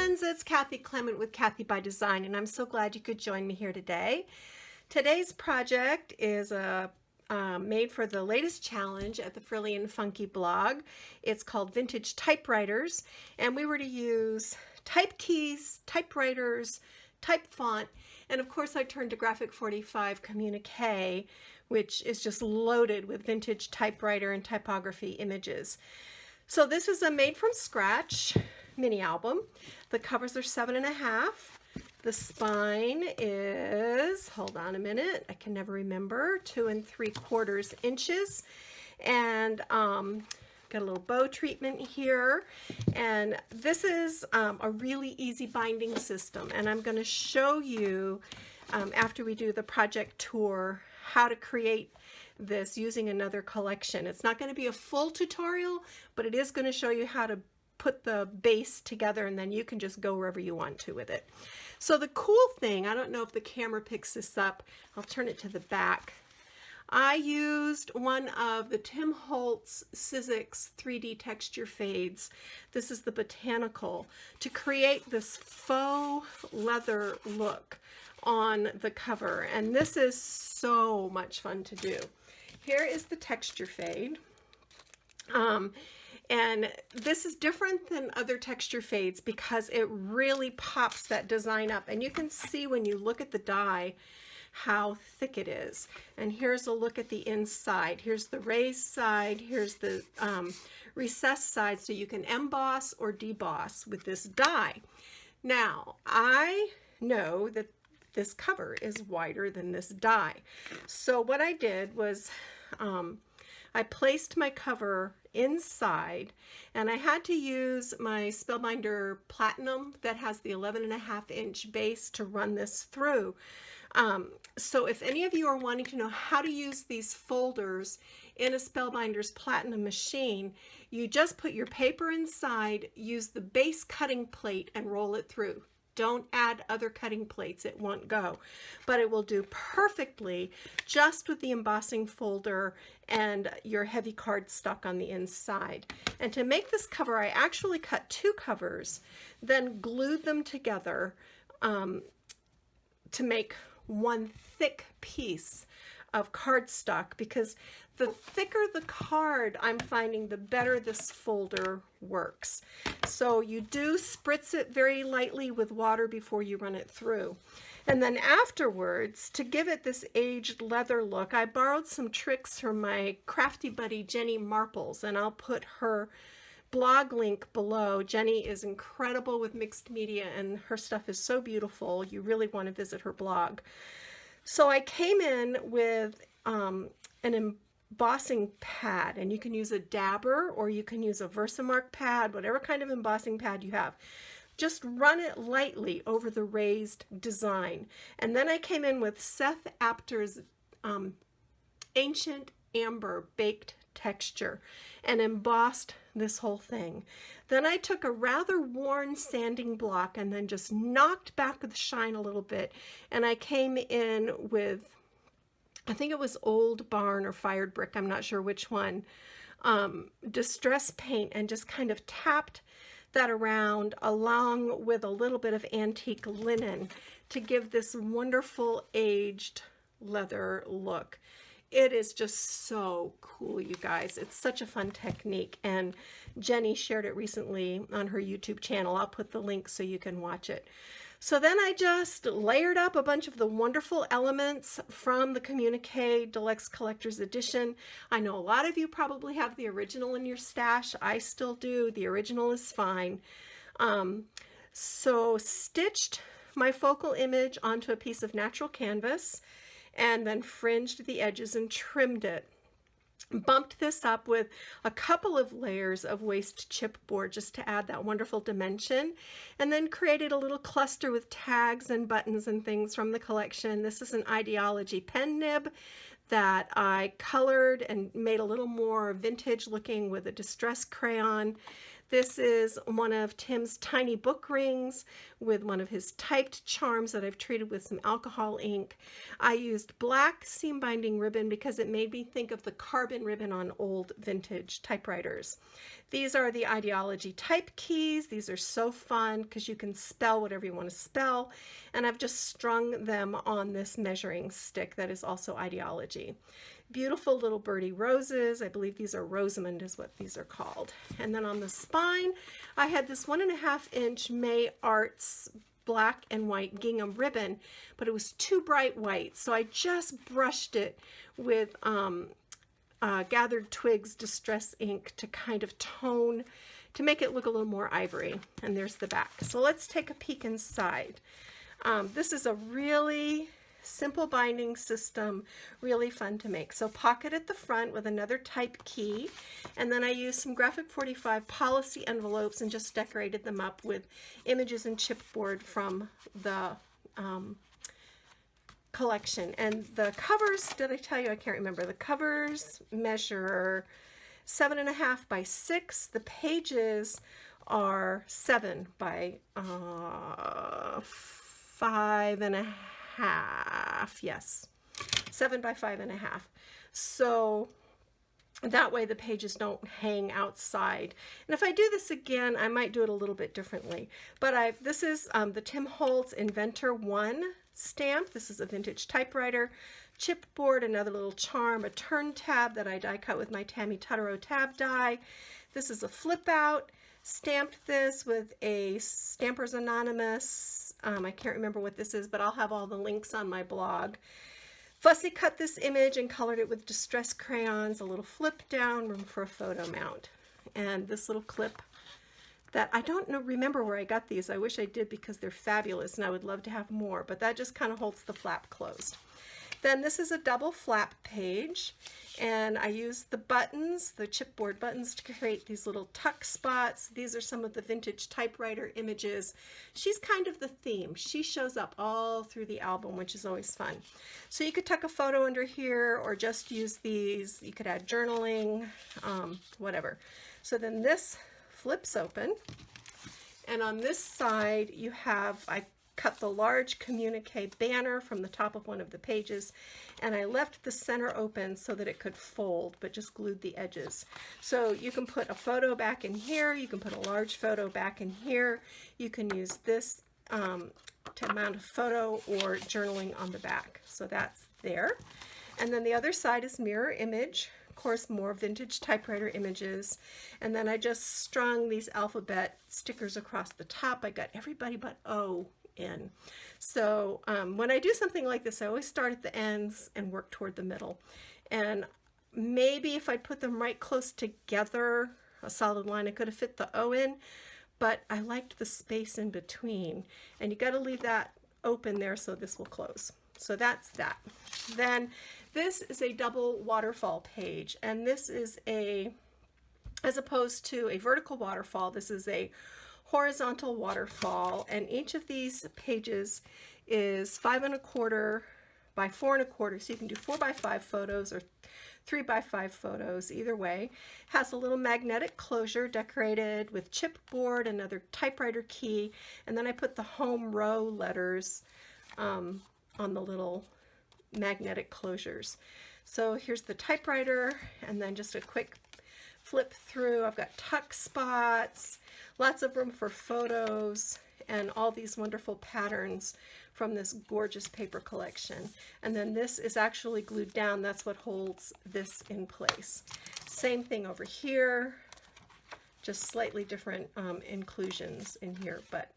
friends, it's Kathy Clement with Kathy by Design, and I'm so glad you could join me here today. Today's project is made for the latest challenge at the Frilly and Funky blog. It's called Vintage Typewriters, and we were to use type keys, typewriters, type font, and of course I turned to Graphic 45 Communique, which is just loaded with vintage typewriter and typography images. So this is a made from scratch mini album. The covers are 7.5. The spine is, hold on a minute, I can never remember, 2 3/4 inches. And got a little bow treatment here. And this is a really easy binding system. And I'm going to show you after we do the project tour how to create this using another collection. It's not going to be a full tutorial, but it is going to show you how to put the base together, and then you can just go wherever you want to with it. So the cool thing, I don't know if the camera picks this up, I'll turn it to the back. I used one of the Tim Holtz Sizzix 3D texture fades. This is the Botanical, to create this faux leather look on the cover, and this is so much fun to do. Here is the texture fade. And this is different than other texture fades because it really pops that design up. And you can see when you look at the die how thick it is. And here's a look at the inside. Here's the raised side. Here's the recessed side, so you can emboss or deboss with this die. Now, I know that this cover is wider than this die. So what I did was I placed my cover inside, and I had to use my Spellbinder Platinum that has the 11.5-inch base to run this through. So if any of you are wanting to know how to use these folders in a Spellbinder's Platinum machine, you just put your paper inside, use the base cutting plate, and roll it through. Don't add other cutting plates, it won't go. But it will do perfectly just with the embossing folder and your heavy cardstock on the inside. And to make this cover, I actually cut 2 covers, then glued them together to make one thick piece of cardstock, because the thicker the card, I'm finding, the better this folder works. So you do spritz it very lightly with water before you run it through. And then afterwards, to give it this aged leather look, I borrowed some tricks from my crafty buddy Jenny Marples, and I'll put her blog link below. Jenny is incredible with mixed media, and her stuff is so beautiful. You really want to visit her blog. So I came in with an embossing pad, and you can use a dabber or you can use a Versamark pad, whatever kind of embossing pad you have. Just run it lightly over the raised design. And then I came in with Seth Apter's Ancient Amber Baked Texture and embossed this whole thing. Then I took a rather worn sanding block and then just knocked back the shine a little bit, and I came in with, I think it was Old Barn or Fired Brick, I'm not sure which one, distress paint, and just kind of tapped that around along with a little bit of antique linen to give this wonderful aged leather look. It is just so cool, you guys. It's such a fun technique, and Jenny shared it recently on her YouTube channel. I'll put the link so you can watch it. So then I just layered up a bunch of the wonderful elements from the Communique Deluxe Collector's Edition. I know a lot of you probably have the original in your stash. I still do. The original is fine. So stitched my focal image onto a piece of natural canvas, and then fringed the edges and trimmed it. Bumped this up with a couple of layers of waste chipboard just to add that wonderful dimension, and then created a little cluster with tags and buttons and things from the collection. This is an Ideology pen nib that I colored and made a little more vintage looking with a distress crayon. This is one of Tim's tiny book rings with one of his typed charms that I've treated with some alcohol ink. I used black seam binding ribbon because it made me think of the carbon ribbon on old vintage typewriters. These are the Ideology type keys. These are so fun because you can spell whatever you want to spell. And I've just strung them on this measuring stick that is also Ideology. Beautiful little birdie roses. I believe these are Rosamond is what these are called. And then on the spine, I had this 1.5 inch May Arts black and white gingham ribbon, but it was too bright white. So I just brushed it with Gathered Twigs Distress ink to kind of tone, to make it look a little more ivory. And there's the back. So let's take a peek inside. This is a really simple binding system, really fun to make. So pocket at the front with another type key, and then I used some Graphic 45 policy envelopes and just decorated them up with images and chipboard from the collection. And the covers, did I tell you? I can't remember. The covers measure 7.5 by 6. The pages are 7 by 5.5. Yes, 7 by 5.5. So that way the pages don't hang outside. And if I do this again, I might do it a little bit differently. But this is the Tim Holtz Inventor 1 stamp. This is a vintage typewriter, chipboard, another little charm, a turn tab that I die cut with my Tammy Tutterow tab die. This is a flip out. Stamped this with a Stampers Anonymous. I can't remember what this is, but I'll have all the links on my blog. Fussy cut this image and colored it with distress crayons, a little flip down, room for a photo mount. And this little clip that I don't remember where I got these. I wish I did because they're fabulous and I would love to have more, but that just kind of holds the flap closed. Then this is a double flap page, and I used the buttons, the chipboard buttons, to create these little tuck spots. These are some of the vintage typewriter images. She's kind of the theme. She shows up all through the album, which is always fun. So you could tuck a photo under here or just use these. You could add journaling, whatever. So then this flips open, and on this side you have, I cut the large Communique banner from the top of one of the pages, and I left the center open so that it could fold, but just glued the edges. So you can put a photo back in here, you can put a large photo back in here, you can use this to mount a photo or journaling on the back. So that's there. And then the other side is mirror image. Of course, more vintage typewriter images. And then I just strung these alphabet stickers across the top. I got everybody but O in. So when I do something like this, I always start at the ends and work toward the middle. And maybe if I put them right close together, a solid line, I could have fit the O in, but I liked the space in between. And you got to leave that open there so this will close. So that's that. Then this is a double waterfall page, and this is a, as opposed to a vertical waterfall, this is a horizontal waterfall, and each of these pages is 5.25 by 4.25, so you can do 4 by 5 photos or 3 by 5 photos, either way. Has a little magnetic closure decorated with chipboard, another typewriter key, and then I put the home row letters on the little magnetic closures. So here's the typewriter, and then just a quick flip through. I've got tuck spots, lots of room for photos, and all these wonderful patterns from this gorgeous paper collection. And then this is actually glued down. That's what holds this in place. Same thing over here, just slightly different inclusions in here, but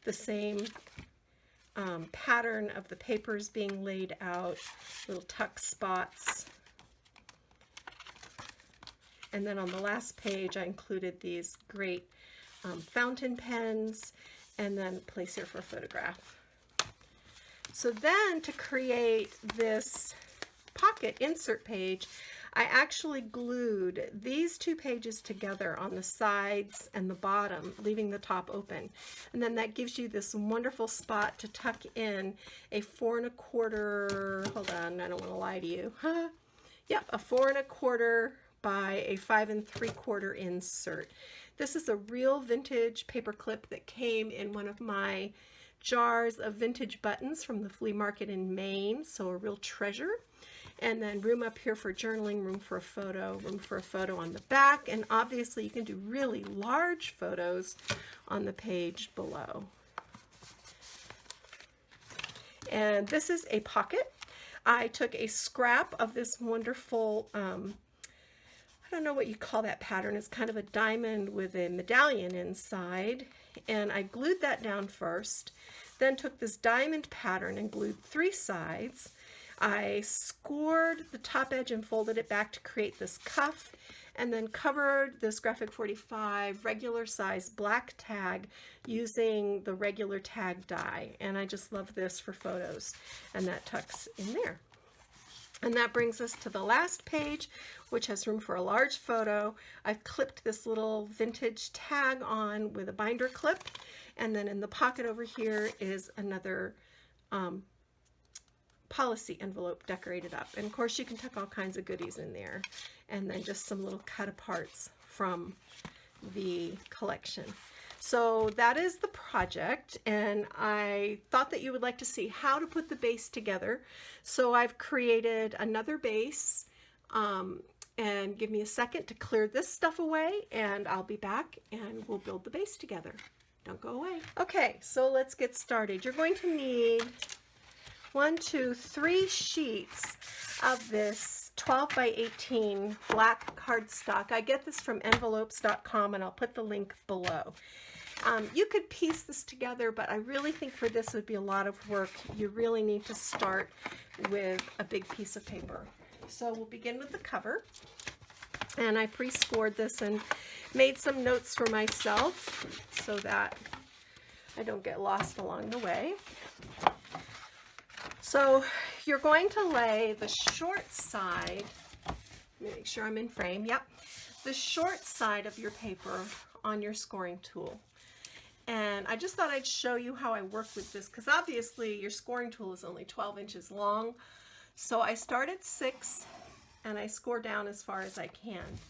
the same pattern of the papers being laid out, little tuck spots. And then on the last page, I included these great fountain pens, and then place here for a photograph. So then to create this pocket insert page, I actually glued these two pages together on the sides and the bottom, leaving the top open. And then that gives you this wonderful spot to tuck in a 4.25, hold on, I don't want to lie to you. Yep, a 4.25 by a 5 3/4 insert. This is a real vintage paper clip that came in one of my jars of vintage buttons from the flea market in Maine, so a real treasure. And then room up here for journaling, room for a photo on the back, and obviously you can do really large photos on the page below. And this is a pocket. I took a scrap of this wonderful, I don't know what you call that pattern. It's kind of a diamond with a medallion inside. And I glued that down first, then took this diamond pattern and glued 3 sides. I scored the top edge and folded it back to create this cuff, and then covered this Graphic 45 regular size black tag using the regular tag die. And I just love this for photos, and that tucks in there. And that brings us to the last page, which has room for a large photo. I've clipped this little vintage tag on with a binder clip, and then in the pocket over here is another policy envelope decorated up. And of course you can tuck all kinds of goodies in there, and then just some little cut aparts from the collection. So that is the project, and I thought that you would like to see how to put the base together. So I've created another base, and give me a second to clear this stuff away, and I'll be back and we'll build the base together. Don't go away. Okay, so let's get started. You're going to need 1, 2, 3 sheets of this 12 by 18 black cardstock. I get this from envelopes.com, and I'll put the link below. You could piece this together, but I really think for this would be a lot of work. You really need to start with a big piece of paper. So we'll begin with the cover. And I pre-scored this and made some notes for myself so that I don't get lost along the way. So you're going to lay the short side, let me make sure I'm in frame, yep, the short side of your paper on your scoring tool. And I just thought I'd show you how I work with this, because obviously your scoring tool is only 12 inches long. So I start at 6 and I score down as far as I can.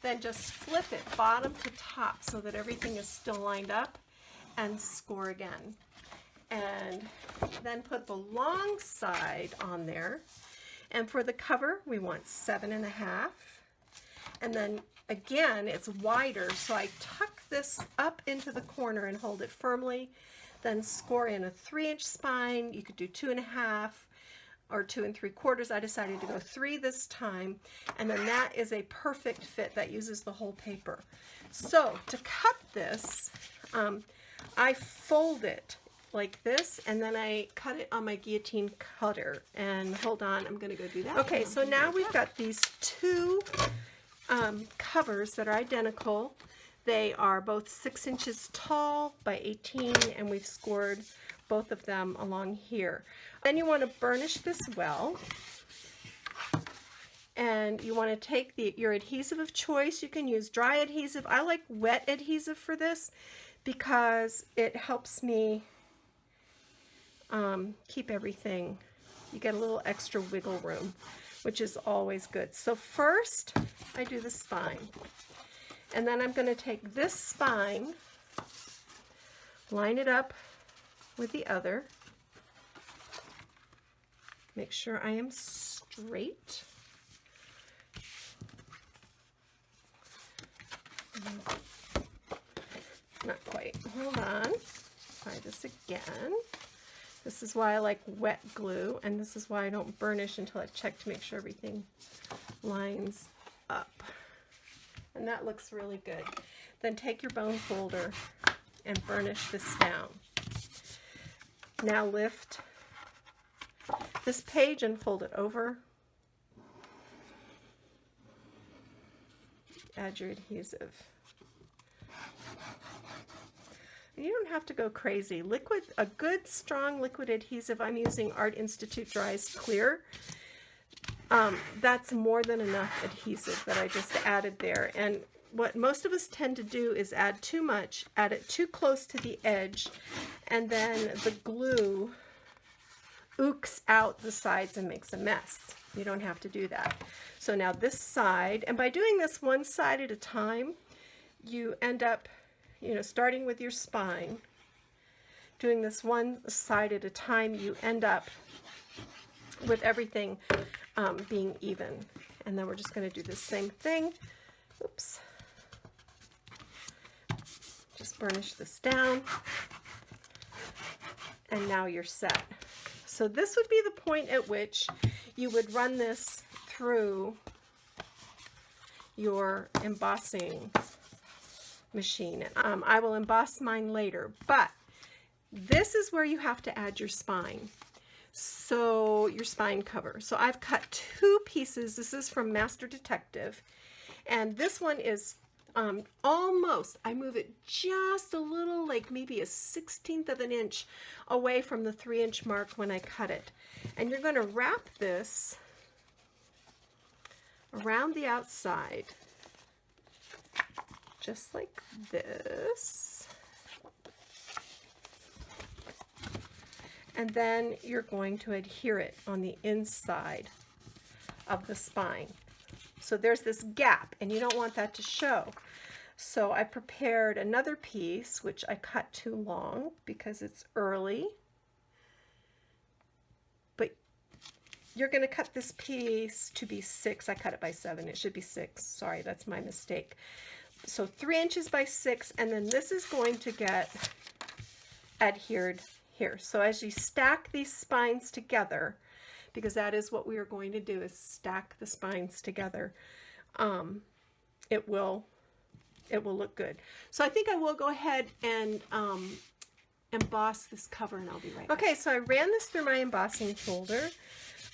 Then just flip it bottom to top so that everything is still lined up, and score again. And then put the long side on there. And for the cover, we want 7.5. And then again, it's wider, so I tuck this up into the corner and hold it firmly, then score in a 3-inch spine. You could do 2.5 or 2 3/4. I decided to go 3 this time, and then that is a perfect fit. That uses the whole paper. So to cut this, I fold it like this, and then I cut it on my guillotine cutter. And hold on, I'm going to go do that. Okay, so now we've got these 2 covers that are identical. They are both 6 inches tall by 18, and we've scored both of them along here. Then you want to burnish this well, and you want to take your adhesive of choice. You can use dry adhesive. I like wet adhesive for this because it helps me keep everything. You get a little extra wiggle room, which is always good. So first I do the spine, and then I'm going to take this spine, line it up with the other, make sure I am straight, not quite, hold on, try this again. This is why I like wet glue, and this is why I don't burnish until I've checked to make sure everything lines up. And that looks really good. Then take your bone folder and burnish this down. Now lift this page and fold it over. Add your adhesive. You don't have to go crazy. A good strong liquid adhesive, I'm using Art Institute Dries Clear. That's more than enough adhesive that I just added there. And what most of us tend to do is add too much, add it too close to the edge, and then the glue ookes out the sides and makes a mess. You don't have to do that. So now this side, and by doing this one side at a time, you end up, you know, starting with your spine, doing this one side at a time, you end up with everything being even. And then we're just going to do the same thing. Oops. Just burnish this down. And now you're set. So this would be the point at which you would run this through your embossing machine. I will emboss mine later, but this is where you have to add your spine. So your spine cover. So I've cut 2 pieces. This is from Master Detective, and this one is almost, I move it just a little, like maybe a 1/16 of an inch away from the 3-inch mark when I cut it. And you're going to wrap this around the outside, just like this. And then you're going to adhere it on the inside of the spine. So there's this gap, and you don't want that to show. So I prepared another piece, which I cut too long because it's early. But you're going to cut this piece to be 6. I cut it by 7. It should be 6. Sorry, that's my mistake. So 3 inches by 6, and then this is going to get adhered here. So as you stack these spines together, because that is what we are going to do, is stack the spines together, it will look good. So I think I will go ahead and emboss this cover, and I'll be right back. Okay, so I ran this through my embossing folder,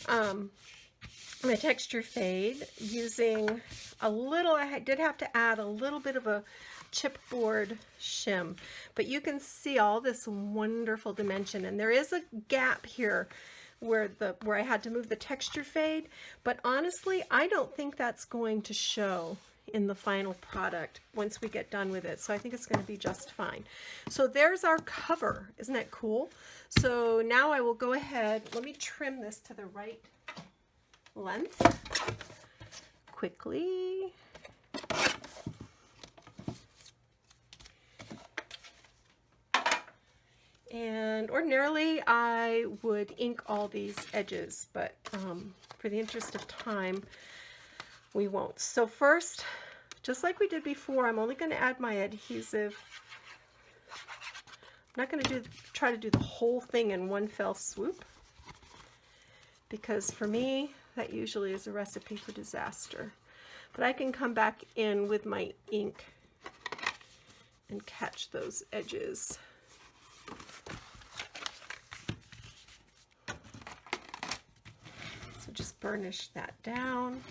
my texture fade, using a little, I did have to add a little bit of a chipboard shim, but you can see all this wonderful dimension, and there is a gap here where I had to move the texture fade, but honestly I don't think that's going to show in the final product once we get done with it. So I think it's going to be just fine. So there's our cover. Isn't that cool? So now I will go ahead, let me trim this to the right length quickly. And ordinarily I would ink all these edges, but for the interest of time, we won't. So first, just like we did before, I'm only going to add my adhesive. I'm not going to try to do the whole thing in one fell swoop, because for me, that usually is a recipe for disaster. But I can come back in with my ink and catch those edges. So just burnish that down.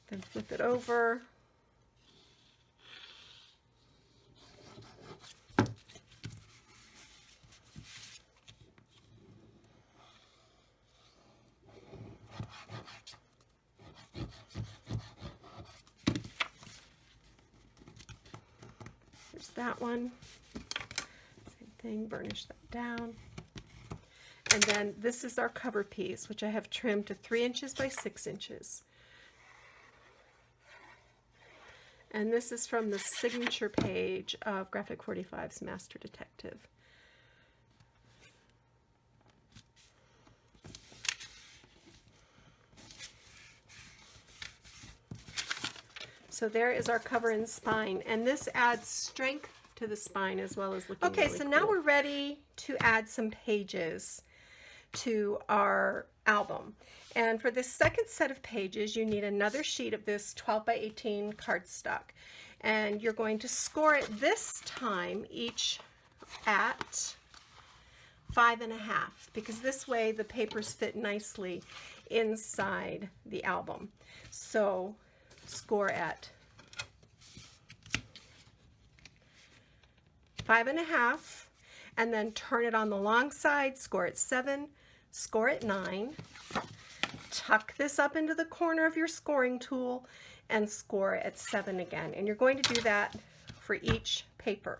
Then flip it over. There's that one. Same thing, burnish that down. And then this is our cover piece, which I have trimmed to 3 inches by 6 inches. And this is from the signature page of Graphic 45's Master Detective. So there is our cover and spine, and this adds strength to the spine as well as looking really cool. Now we're ready to add some pages to our album. And for this second set of pages, you need another sheet of this 12 by 18 cardstock. And you're going to score it this time each at 5.5, because this way the papers fit nicely inside the album. So score at 5.5, and then turn it on the long side, score at 7, score at 9, tuck this up into the corner of your scoring tool, and score at 7 again. And you're going to do that for each paper.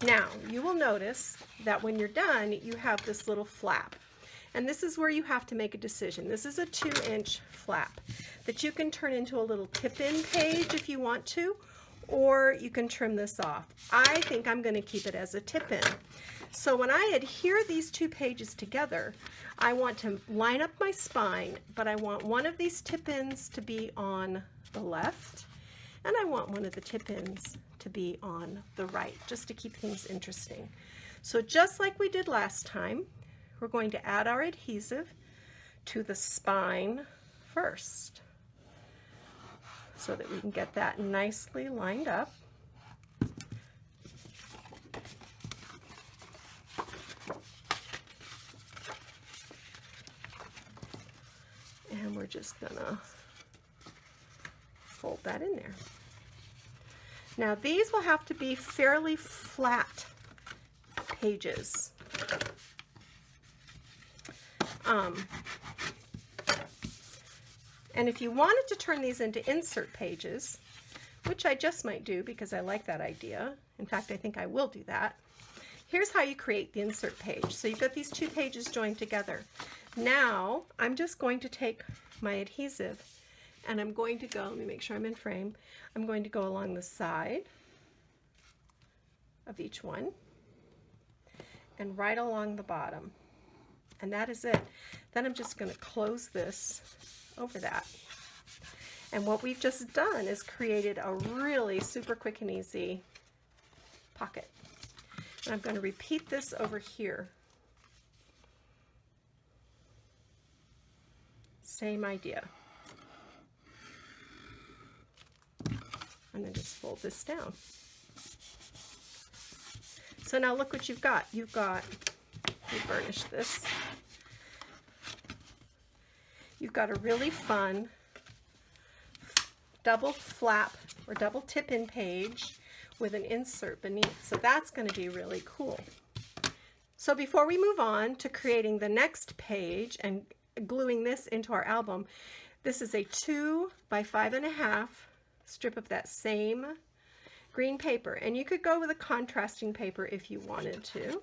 Now, you will notice that when you're done, you have this little flap. And this is where you have to make a decision. This is a 2-inch flap that you can turn into a little tip-in page if you want to, or you can trim this off. I think I'm going to keep it as a tip-in. So when I adhere these 2 pages together, I want to line up my spine, but I want one of these tip-ins to be on the left, and I want one of the tip-ins to be on the right, just to keep things interesting. So just like we did last time, we're going to add our adhesive to the spine first so that we can get that nicely lined up. And we're just gonna fold that in there. Now these will have to be fairly flat pages. And if you wanted to turn these into insert pages, which I just might do because I like that idea, in fact I think I will do that, here's how you create the insert page. So you've got these 2 pages joined together. Now I'm just going to take my adhesive and I'm going to go, let me make sure I'm in frame, I'm going to go along the side of each one and right along the bottom. And that is it. Then I'm just going to close this over that. And what we've just done is created a really super quick and easy pocket. And I'm going to repeat this over here. Same idea. And then just fold this down. So now look what you've got. You've got, let me burnish this. You've got a really fun double flap or double tip-in page with an insert beneath. So that's going to be really cool. So before we move on to creating the next page and gluing this into our album, this is a 2 by 5.5 strip of that same green paper. And you could go with a contrasting paper if you wanted to.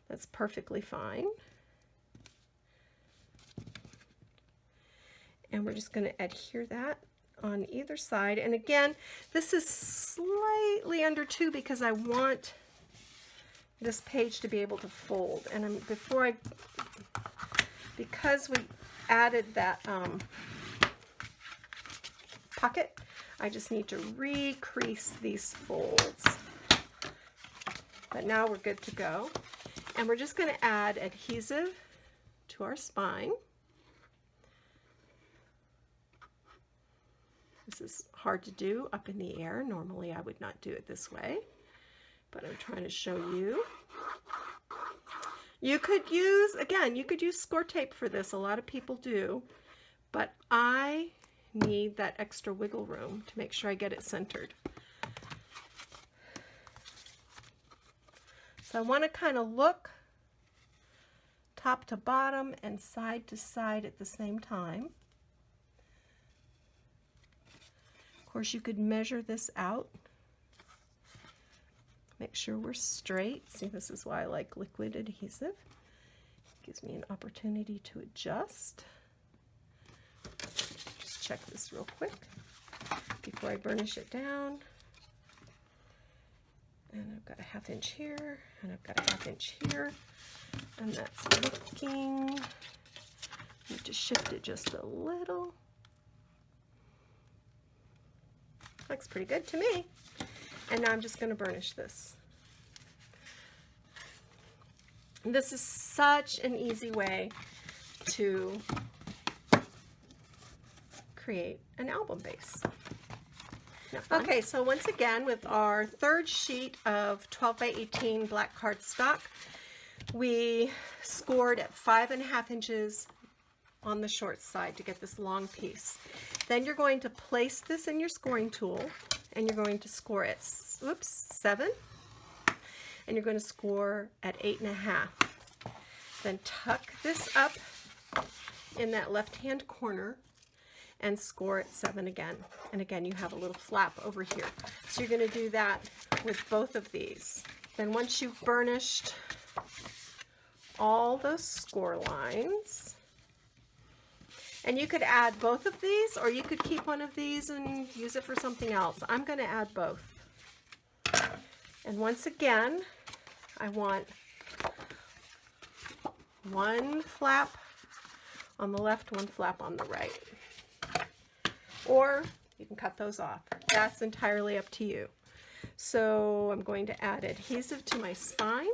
That's perfectly fine. And we're just going to adhere that on either side. And again, this is slightly under 2 because I want this page to be able to fold. And because we added that pocket, I just need to recrease these folds. But now we're good to go. And we're just going to add adhesive to our spine. This is hard to do up in the air. Normally I would not do it this way, but I'm trying to show you. You could use, again, you could use score tape for this. A lot of people do, but I need that extra wiggle room to make sure I get it centered. So I want to kind of look top to bottom and side to side at the same time. Of course, you could measure this out. Make sure we're straight. See, this is why I like liquid adhesive. It gives me an opportunity to adjust. Just check this real quick before I burnish it down. And I've got a 1/2 inch here, and I've got a 1/2 inch here, and that's looking, need to shift it just a little. Looks pretty good to me. And now I'm just going to burnish this. And this is such an easy way to create an album base. Okay, so once again, with our 3rd sheet of 12 by 18 black cardstock, we scored at 5.5 inches on the short side to get this long piece. Then you're going to place this in your scoring tool, and you're going to score at 7, and you're going to score at 8.5. Then tuck this up in that left-hand corner, and score at 7 again. And again, you have a little flap over here. So you're going to do that with both of these. Then once you've burnished all those score lines, and you could add both of these, or you could keep one of these and use it for something else. I'm going to add both. And once again, I want one flap on the left, one flap on the right. Or you can cut those off. That's entirely up to you. So I'm going to add adhesive to my spine,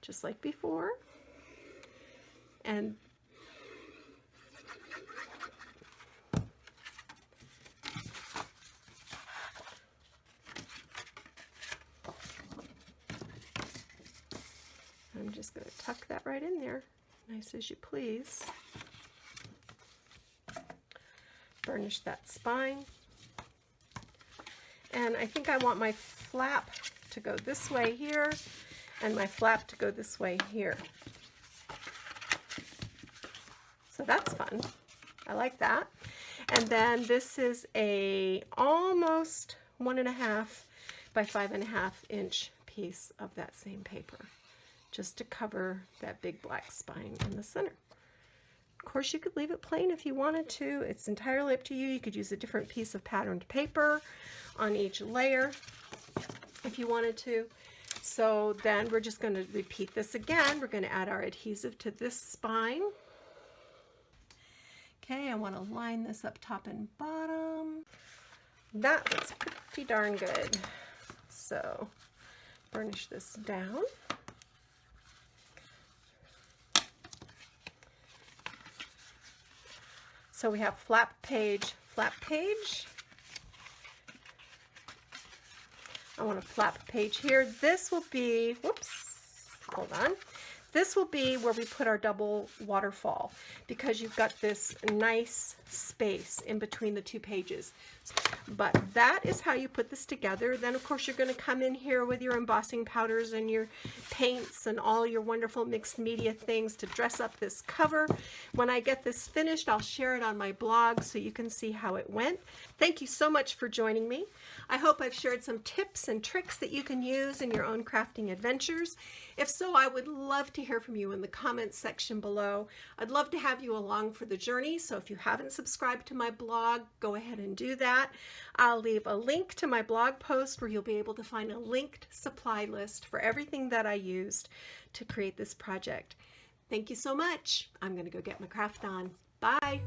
just like before. And I'm just going to tuck that right in there, nice as you please. Burnish that spine. And I think I want my flap to go this way here, and my flap to go this way here. So that's fun. I like that. And then this is a almost 1.5 by 5.5 inch piece of that same paper, just to cover that big black spine in the center. Of course, you could leave it plain if you wanted to. It's entirely up to you. You could use a different piece of patterned paper on each layer if you wanted to. So then we're just going to repeat this again. We're going to add our adhesive to this spine. Okay, I want to line this up top and bottom. That looks pretty darn good. So burnish this down. So we have flap page, flap page. I want a flap page here. This will be, whoops, hold on. This will be where we put our double waterfall, because you've got this nice space in between the two pages. But that is how you put this together. Then of course you're going to come in here with your embossing powders and your paints and all your wonderful mixed media things to dress up this cover. When I get this finished, I'll share it on my blog so you can see how it went. Thank you so much for joining me. I hope I've shared some tips and tricks that you can use in your own crafting adventures. If so, I would love to hear from you in the comments section below. I'd love to have you along for the journey, so if you haven't subscribed to my blog, go ahead and do that. I'll leave a link to my blog post where you'll be able to find a linked supply list for everything that I used to create this project. Thank you so much. I'm going to go get my craft on. Bye.